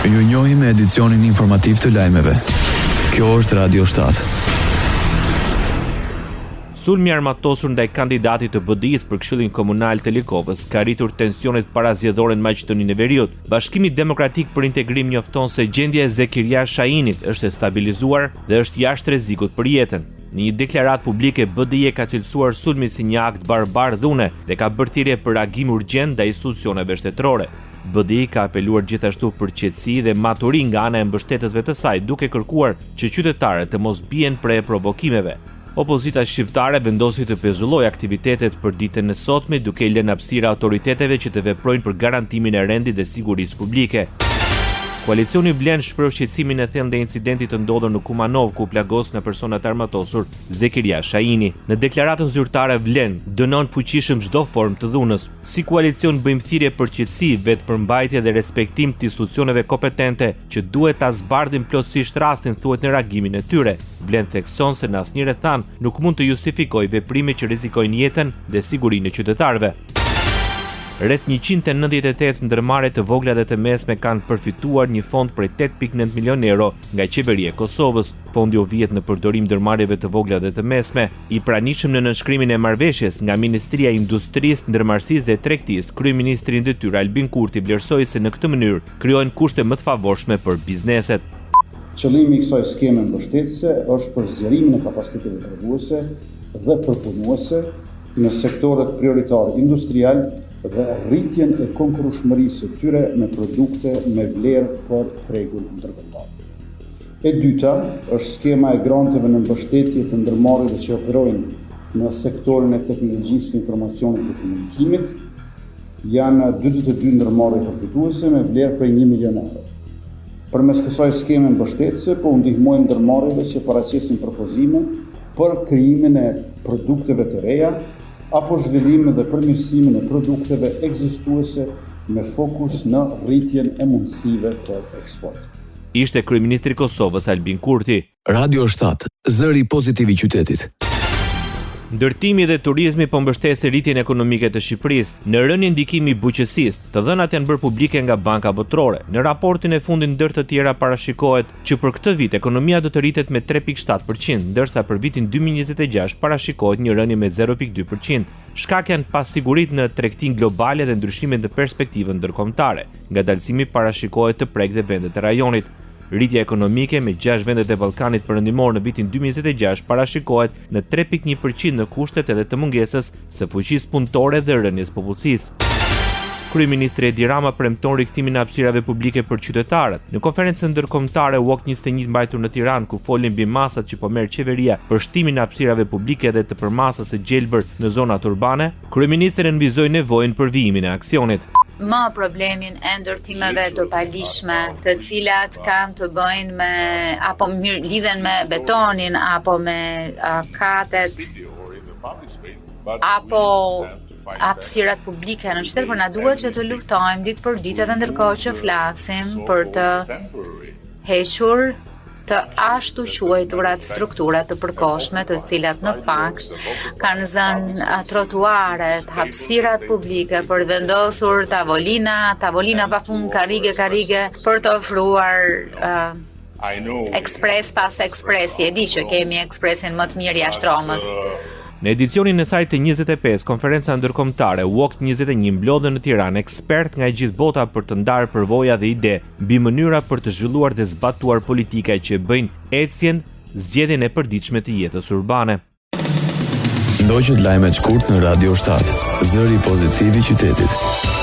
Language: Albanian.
Ju njohim me edicionin informativ të lajmeve. Kjo është Radio 7. Sulmi armatosur ndaj kandidatit të BDI-s për Këshillin Komunal të Likovës ka rritur tensionet parazgjedhore në Maqedoninë e Veriut. Bashkimi Demokratik për Integrim njofton se gjendja e Zekiria Shahinit është e stabilizuar dhe është jashtë rrezikut për jetën. Në një deklaratë publike, BDI ka cilësuar sulmin si një akt barbar dhune dhe ka bërë thirrje për reagim urgjent ndaj institucioneve shtetërore. BDI ka apeluar gjithashtu për qetësi dhe maturi nga ana e mbështetësve të saj, duke kërkuar që qytetarët të mos bien pre provokimeve. Opozita shqiptare vendosi të pezullojë aktivitetet për ditën e sotme, duke i lënë hapësirë autoriteteve që të veprojnë për garantimin e rendit dhe sigurisë publike. Koalicioni Vlen shpreh shqetësimin e thellë ndaj incidentit të ndodhur në Kumanov, ku plagos nga personat armatosur Zekiria Shahini. Në deklaratën zyrtare, Vlen dënon fuqishëm çdo formë të dhunës. Si koalicion bëjmë thirrje për qetësi, vetëpërmbajtje dhe respektim të institucioneve kompetente që duhet ta zbardhin plotësisht rastin, thuhet në reagimin e tyre. Vlen thekson se në asnjë rrethant nuk mund të justifikojë veprime që rrezikojnë jetën dhe sigurinë e qytetarëve. Rreth 198 ndërmarrje të vogla dhe të mesme kanë përfituar një fond prej 8.9 milion euro nga qeveria e Kosovës. Fondi u vjet në përdorim ndërmarrjeve të vogla dhe të mesme, i pranishëm në nënshkrimin e marrëveshjes nga Ministria e Industrisë, Ndërmarrësisë dhe Tregtisë. Kryeministri i detyrë Albin Kurti vlerësoi se në këtë mënyrë krijohen kushte më të favorshme për bizneset. Qëllimi i kësaj skeme mbështetëse është për zgjerimin e kapaciteteve prodhuese dhe përpunuese në sektorët prioritar industrial dhe rritjen e konkurrueshmërisë së tyre me produkte me vlerë për tregun ndërkombëtar. E dyta është skema e granteve në mbështetje të ndërmarrjeve që operojnë në sektorin e teknologjisë së informacionit dhe komunikimit. Janë 42 ndërmarrje përfituese me vlerë prej 1 milion euro. Përmes kësaj skeme mbështetëse po ndihmojnë ndërmarrjeve që paraqesin propozime për krijimin e produkteve të reja apo zhvillimin dhe përmirësimin e produkteve ekzistuese me fokus në rritjen e mundësive për eksport. Ishte kryeministri i Kosovës Albin Kurti. Radio 7, zëri pozitiv i qytetit. Ndërtimi dhe turizmi po mbështesin rritjen ekonomike të Shqipërisë. Në rënien ndikimi i buqësisë, të dhënat janë bërë publike nga Banka Botërore. Në raportin e fundit ndër të tjera parashikohet që për këtë vit ekonomia do të rritet me 3.7%, ndërsa për vitin 2026 parashikohet një rënje me 0.2%. Shkak janë pasiguritë në tregtinë globale dhe ndryshimet në perspektivën ndërkombëtare. Ngadalësimi parashikohet të prekë dhe vendet e rajonit. Rritja ekonomike me 6 vendet e Ballkanit perëndimor në vitin 2026 parashikohet në 3.1% në kushtet edhe të mungesës së fuqisë punëtore dhe rënies popullsisë. Kryeministri Edi Rama premton rikthimin e hapësirave publike për qytetarët. Në konferencën ndërkombëtare Walk 21 mbajtur në Tiranë, ku folën mbi masat që po merr qeveria për shtimin e hapësirave publike dhe të përmasës së gjelbër në zonat urbane, kryeministri nënvizoi nevojën për vijimin e aksionit. Më problemin e ndërtimeve të palishme, të cilat kanë të bëjnë me apo lidhen me betonin apo me katet apo hapësirat publike në qytet, por na duhet që të luftojmë ditë për ditë edhe ndërkohë që flasim për të hequr të ashtu quajturat strukturat të përkohshme, të cilat në fakt kanë zënë trotuaret, hapësirat publike për vendosur tavolina pafund, karrige për të ofruar ekspres pas ekspresi. E di që kemi ekspresin më të mirë jashtë Romës. Në edicionin e saj të 25, konferenca ndërkombëtare Walk 21 mblodhen në Tiranë ekspert nga gjithë bota për të ndarë përvoja dhe ide mbi mënyra për të zhvilluar dhe zbatuar politika që bëjnë ecjen zgjedhjen e përditshme të jetës urbane. Ndoqët lajmet shkurt në Radio 7, zëri pozitiv i qytetit.